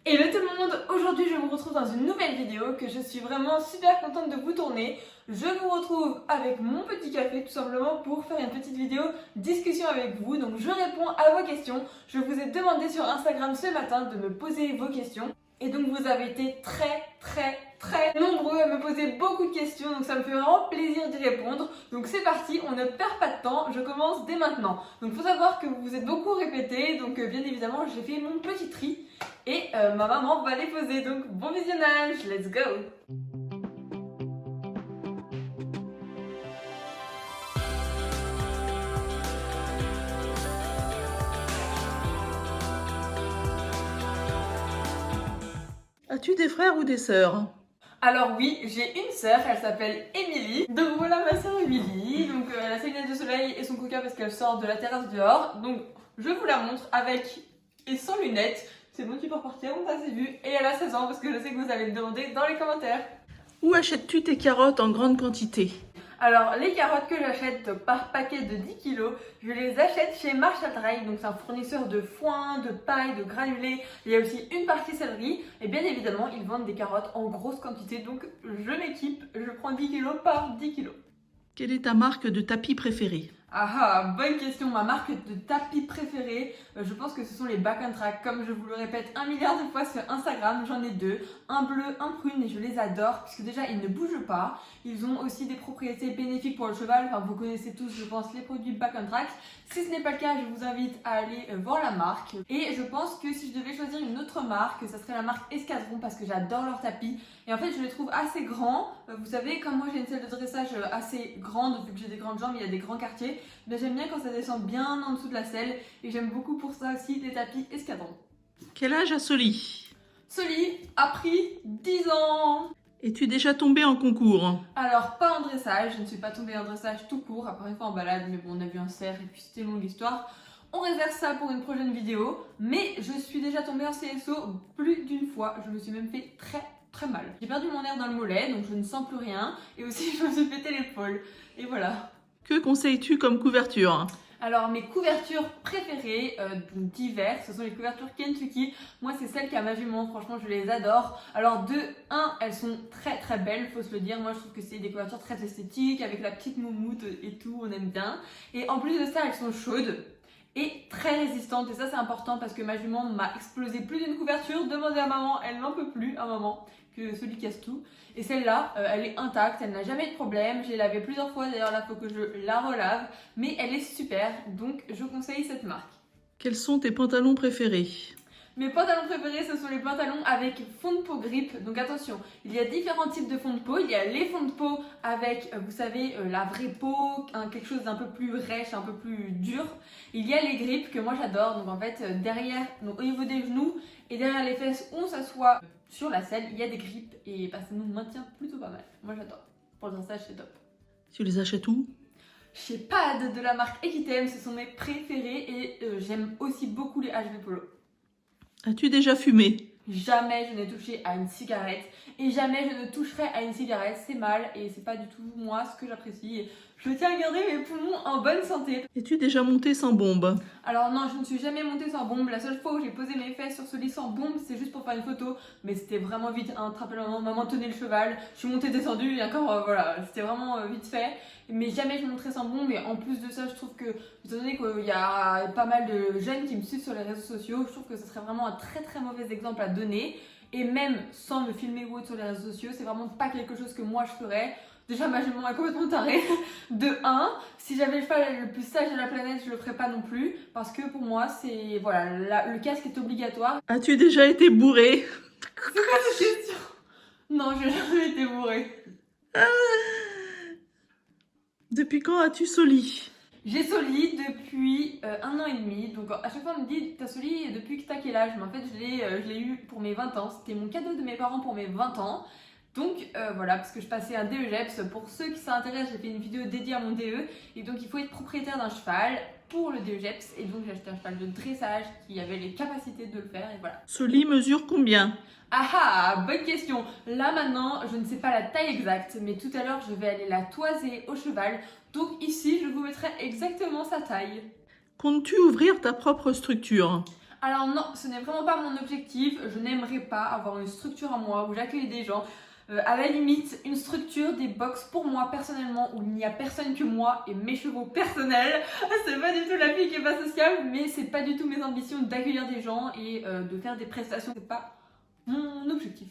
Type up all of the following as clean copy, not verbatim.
Hello tout le monde, aujourd'hui je vous retrouve dans une nouvelle vidéo que je suis vraiment super contente de vous tourner. Je vous retrouve avec mon petit café tout simplement pour faire une petite vidéo discussion avec vous. Donc je réponds à vos questions. Je vous ai demandé sur Instagram ce matin de me poser vos questions. Et donc vous avez été très nombreux à me poser beaucoup de questions, donc ça me fait vraiment plaisir d'y répondre. Donc c'est parti, on ne perd pas de temps, je commence dès maintenant. Donc il faut savoir que vous êtes beaucoup répétés, donc bien évidemment j'ai fait mon petit tri et ma maman va les poser. Donc bon visionnage, let's go! As-tu des frères ou des sœurs? Alors oui, j'ai une sœur, elle s'appelle Émilie. Donc voilà ma sœur Émilie. Donc elle a ses lunettes de soleil et son coca parce qu'elle sort de la terrasse dehors. Donc je vous la montre avec et sans lunettes. C'est bon, tu peux repartir, on t'a assez vu. Et elle a 16 ans parce que je sais que vous allez me demander dans les commentaires. Où achètes-tu tes carottes en grande quantité? Alors les carottes que j'achète par paquet de 10 kilos, je les achète chez Marshall Drive, donc c'est un fournisseur de foin, de paille, de granulés. Il y a aussi une partie céleri et bien évidemment ils vendent des carottes en grosse quantité, donc je m'équipe, je prends 10 kilos par 10 kilos. Quelle est ta marque de tapis préférée? Ah, bonne question. Ma marque de tapis préférée, je pense que ce sont les Back on Track. Comme je vous le répète 1 milliard de fois sur Instagram, j'en ai deux, un bleu, un prune, et je les adore puisque déjà ils ne bougent pas. Ils ont aussi des propriétés bénéfiques pour le cheval. Enfin, vous connaissez tous, je pense, les produits Back on Track. Si ce n'est pas le cas, je vous invite à aller voir la marque. Et je pense que si je devais choisir une autre marque, ça serait la marque Escadron parce que j'adore leur tapis. Et en fait, je les trouve assez grands. Vous savez, comme moi j'ai une selle de dressage assez grande, vu que j'ai des grandes jambes, il y a des grands quartiers. Mais j'aime bien quand ça descend bien en dessous de la selle. Et j'aime beaucoup pour ça aussi les tapis Escadron. Quel âge a Soli? Soli a pris 10 ans. Es-tu déjà tombé en concours? Alors, pas en dressage, je ne suis pas tombée en dressage tout court, après une fois en balade, mais bon, on a vu un cerf et puis c'était une longue histoire. On réserve ça pour une prochaine vidéo, mais je suis déjà tombée en CSO plus d'une fois, je me suis même fait très mal. J'ai perdu mon nerf dans le mollet, donc je ne sens plus rien, et aussi je me suis pété l'épaule, et voilà. Que conseilles-tu comme couverture? Alors mes couvertures préférées d'hiver, ce sont les couvertures Kentucky. Moi c'est celles qu'a ma jument, franchement je les adore. Alors de 1, elles sont très belles, faut se le dire. Moi je trouve que c'est des couvertures très esthétiques, avec la petite moumoute et tout, on aime bien. Et en plus de ça, elles sont chaudes et très résistantes. Et ça c'est important parce que ma jument m'a explosé plus d'une couverture. Demandez à maman, elle n'en peut plus à maman, que celui casse tout. Et celle-là, elle est intacte, elle n'a jamais eu de problème. Je l'ai lavée plusieurs fois, d'ailleurs là, il faut que je la relave. Mais elle est super, donc je conseille cette marque. Quels sont tes pantalons préférés? Mes pantalons préférés, ce sont les pantalons avec fond de peau grip. Donc attention, il y a différents types de fond de peau. Il y a les fonds de peau avec, vous savez, la vraie peau, quelque chose d'un peu plus rêche, un peu plus dur. Il y a les grips que moi j'adore. Donc en fait, derrière, donc au niveau des genoux et derrière les fesses où on s'assoit sur la selle, il y a des grips et bah, ça nous maintient plutôt pas mal. Moi j'adore. Pour le dressage, c'est top. Tu les achètes où? Chez Pad de la marque Equitem, ce sont mes préférés et j'aime aussi beaucoup les HV Polo. As-tu déjà fumé? Jamais je n'ai touché à une cigarette et jamais je ne toucherai à une cigarette, c'est mal et c'est pas du tout moi ce que j'apprécie. Je tiens à garder mes poumons en bonne santé. Es-tu déjà monté sans bombe? Alors non, je ne suis jamais montée sans bombe. La seule fois où j'ai posé mes fesses sur ce lit sans bombe, c'est juste pour faire une photo, mais c'était vraiment vite. Hein. Te rappelles, maman tenait le cheval, je suis montée, descendue et encore voilà, c'était vraiment vite fait. Mais jamais je monterai sans bombe. Et en plus de ça, je trouve que, étant donné qu'il y a pas mal de jeunes qui me suivent sur les réseaux sociaux, je trouve que ce serait vraiment un très mauvais exemple à donner. Et même sans me filmer ou autre sur les réseaux sociaux, c'est vraiment pas quelque chose que moi je ferais. Déjà, ma jument est complètement tarée. De 1, si j'avais le cheval le plus sage de la planète, je le ferais pas non plus. Parce que pour moi, c'est. Voilà, le casque est obligatoire. As-tu déjà été bourré? C'est quoi cette question? Non, j'ai jamais été bourrée. Depuis quand as-tu Soli? J'ai Soli depuis 1 an et demi. Donc à chaque fois, on me dit t'as Soli depuis que t'as quel âge? Mais en fait, je l'ai eu pour mes 20 ans. C'était mon cadeau de mes parents pour mes 20 ans. Donc voilà, parce que je passais un DEGEPS. Pour ceux qui s'intéressent, j'ai fait une vidéo dédiée à mon DE. Et donc il faut être propriétaire d'un cheval pour le DEGEPS. Et donc j'ai acheté un cheval de dressage qui avait les capacités de le faire. Et voilà. Soli mesure combien? Ah ah, bonne question. Là maintenant, je ne sais pas la taille exacte. Mais tout à l'heure, je vais aller la toiser au cheval. Donc ici, je vous mettrai exactement sa taille. Comptes-tu ouvrir ta propre structure? Alors non, ce n'est vraiment pas mon objectif. Je n'aimerais pas avoir une structure à moi où j'accueille des gens. À la limite, une structure, des box pour moi personnellement où il n'y a personne que moi et mes chevaux personnels. C'est pas du tout la vie qui est pas sociable, mais c'est pas du tout mes ambitions d'accueillir des gens et de faire des prestations. C'est pas mon objectif.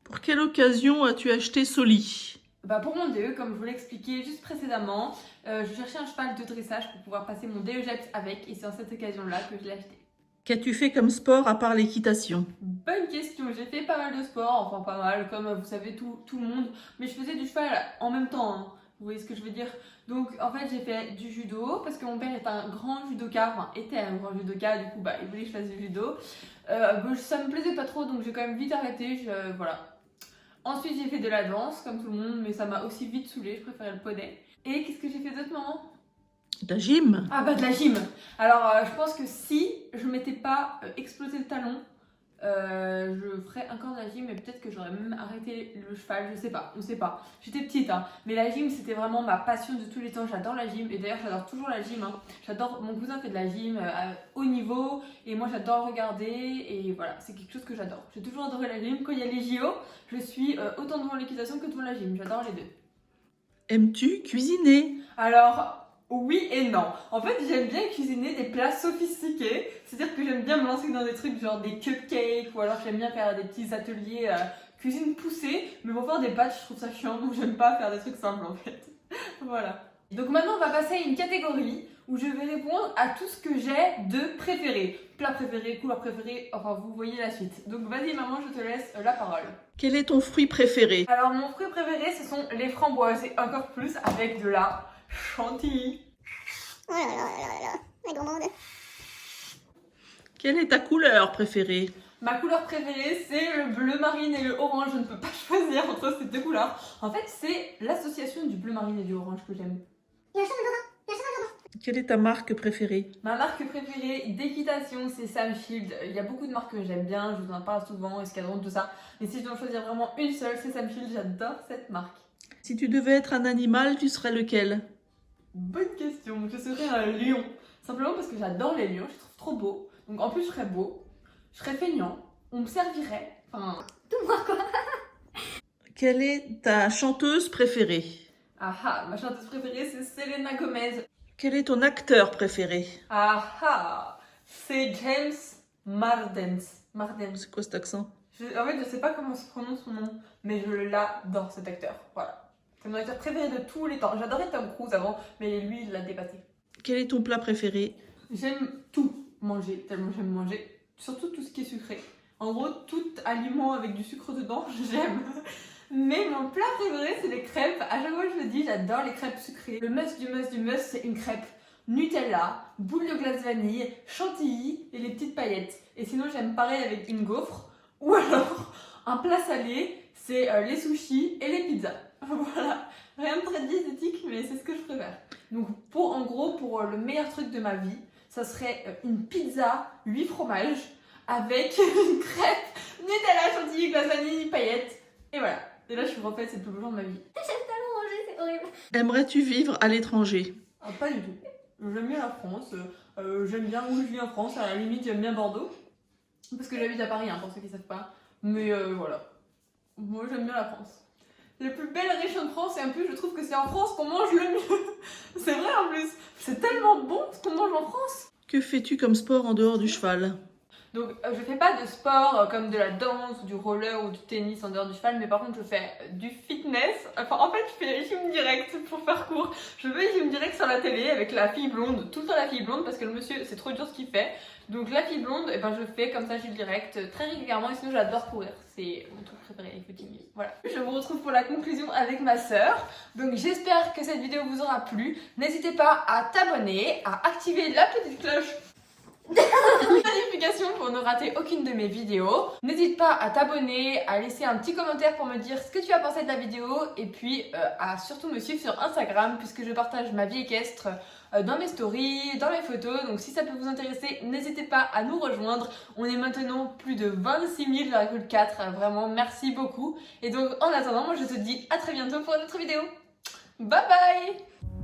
Pour quelle occasion as-tu acheté Soli? Bah pour mon DE, comme je vous l'ai expliqué juste précédemment, je cherchais un cheval de dressage pour pouvoir passer mon DE-JEPS avec et c'est en cette occasion-là que je l'ai acheté. Qu'as-tu fait comme sport à part l'équitation? Bonne question, j'ai fait pas mal de sport, enfin pas mal, comme vous savez tout le monde, mais je faisais du cheval en même temps, hein. Vous voyez ce que je veux dire? Donc en fait j'ai fait du judo, parce que mon père est un grand judoka, enfin était un grand judoka, du coup bah il voulait que je fasse du judo. Ça me plaisait pas trop, donc j'ai quand même vite arrêté, voilà. Ensuite j'ai fait de la danse, comme tout le monde, mais ça m'a aussi vite saoulée, je préférais le poney. Et qu'est-ce que j'ai fait d'autre, maman? De la gym? Ah bah de la gym. Alors je pense que si je m'étais pas explosé le talon, je ferais encore de la gym et peut-être que j'aurais même arrêté le cheval, je sais pas, on sait pas. J'étais petite hein, mais la gym c'était vraiment ma passion de tous les temps, j'adore la gym et d'ailleurs j'adore toujours la gym. Hein. J'adore, mon cousin fait de la gym à haut niveau et moi j'adore regarder et voilà, c'est quelque chose que j'adore. J'ai toujours adoré la gym, quand il y a les JO, je suis autant devant l'équitation que devant la gym, j'adore les deux. Aimes-tu cuisiner? Alors... oui et non. En fait, j'aime bien cuisiner des plats sophistiqués. C'est-à-dire que j'aime bien me lancer dans des trucs genre des cupcakes ou alors j'aime bien faire des petits ateliers cuisine poussée. Mais pour faire des pâtes, je trouve ça chiant donc j'aime pas faire des trucs simples en fait. Voilà. Donc maintenant, on va passer à une catégorie où je vais répondre à tout ce que j'ai de préféré. Plat préféré, couleur préférée, enfin vous voyez la suite. Donc vas-y maman, je te laisse la parole. Quel est ton fruit préféré? Alors mon fruit préféré, ce sont les framboises et encore plus avec de la chantilly. Oh là là là là, la gourmande. Quelle est ta couleur préférée? Ma couleur préférée, c'est le bleu marine et le orange. Je ne peux pas choisir entre ces deux couleurs. En fait, c'est l'association du bleu marine et du orange que j'aime. Il y a un chat dans le jardin, il y a un chat dans le jardin. Quelle est ta marque préférée? Ma marque préférée d'équitation, c'est Sam Shield. Il y a beaucoup de marques que j'aime bien, je vous en parle souvent, Escadron, tout ça. Mais si je dois en choisir vraiment une seule, c'est Sam Shield. J'adore cette marque. Si tu devais être un animal, tu serais lequel? Bonne question. Je serais un lion. Simplement parce que j'adore les lions, je les trouve trop beaux. Donc en plus, je serais beau, je serais feignant, on me servirait. Enfin, Tout moi quoi. Quelle est ta chanteuse préférée? ah ah, ma chanteuse préférée, c'est Selena Gomez. Quel est ton acteur préféré? Ah ah, c'est James Marsden. C'est quoi cet accent? En fait, je sais pas comment se prononce son nom, mais je l'adore cet acteur. Voilà. C'est mon acteur préféré de tous les temps. J'adorais Tom Cruise avant, mais lui, il l'a dépassé. Quel est ton plat préféré? J'aime tout manger, tellement j'aime manger. Surtout tout ce qui est sucré. En gros, tout aliment avec du sucre dedans, j'aime. Mais mon plat préféré, c'est les crêpes. À chaque fois, je le dis, j'adore les crêpes sucrées. Le must du must du must, c'est une crêpe Nutella, boule de glace vanille, chantilly et les petites paillettes. Et sinon, j'aime pareil avec une gaufre. Ou alors, un plat salé, c'est les sushis et les pizzas. Voilà, rien de très diététique, mais c'est ce que je préfère. Donc, en gros, pour le meilleur truc de ma vie, ça serait une pizza 8 fromages avec une crêpe Nutella, chantilly, glace vanille, paillettes. Et voilà. Et là, je suis refaite, c'est le plus beau jour de ma vie. J'aime tellement manger, c'est horrible. Aimerais-tu vivre à l'étranger? Ah, pas du tout. J'aime bien la France. J'aime bien où je vis en France. À la limite, j'aime bien Bordeaux. Parce que j'habite à Paris, hein, pour ceux qui ne savent pas. Mais voilà. Moi, j'aime bien la France. C'est la plus belle région de France et en plus, je trouve que c'est en France qu'on mange le mieux. C'est vrai en plus. C'est tellement bon ce qu'on mange en France. Que fais-tu comme sport en dehors du cheval? Donc, je fais pas de sport comme de la danse ou du roller ou du tennis en dehors du cheval, mais par contre, je fais du fitness. Enfin, en fait, je fais gym direct pour faire court. Je fais gym direct sur la télé avec la fille blonde, tout le temps la fille blonde parce que le monsieur, c'est trop dur ce qu'il fait. Donc, la fille blonde, et ben, je fais comme ça gym direct très régulièrement et sinon, j'adore courir. C'est mon truc préféré avec le footing. Voilà. Je vous retrouve pour la conclusion avec ma sœur. Donc, j'espère que cette vidéo vous aura plu. N'hésitez pas à t'abonner, à activer la petite cloche notification pour ne rater aucune de mes vidéos. N'hésite pas à t'abonner, à laisser un petit commentaire pour me dire ce que tu as pensé de la vidéo et puis à surtout me suivre sur Instagram puisque je partage ma vie équestre dans mes stories, dans mes photos. Donc si ça peut vous intéresser, n'hésitez pas à nous rejoindre. On est maintenant plus de 26 000,4. Vraiment, merci beaucoup. Et donc en attendant, moi je te dis à très bientôt pour une autre vidéo. Bye bye!